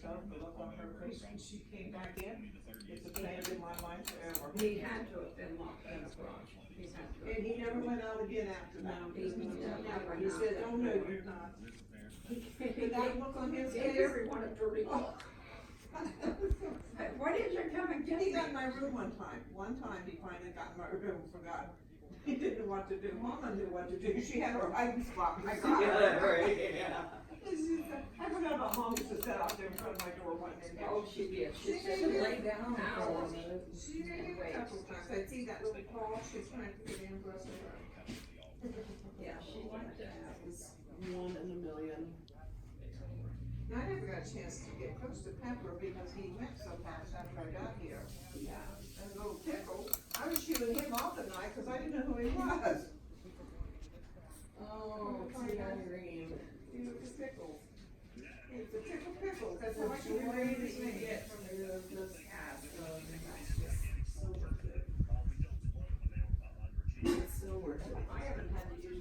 herself, the look on her face when she came back in, it's a change in my mind forever. He had to have been locked in the garage. He had to. And he never went out again after that. No, he never. He said, oh no, you're not. Did that look on his Gave face? everyone a dirty look. Why did you come and get me? He got in my room one time. One time he finally got in my room, forgot. He didn't know what to do. Mama knew what to do. She had her hiding spot. I got her. I forgot about Mom used to sit out there in front of my door one day. Oh, she did. She She said did. lay down for a minute. She made it a couple times. I see that little claw, she's trying to get in, bless her. Yeah, she liked that. That was 1 in a million. I never got a chance to get close to Pepper because he went so fast after I got here. Yeah. And a little tickle. I was shooting him off at night because I didn't know who he was. Oh, see, Irene. He was a tickle. It's a tickle pickle. That's The how I joy can that raise his you name. get from this cast, that's just so worth it. It's so worth it. I haven't had to use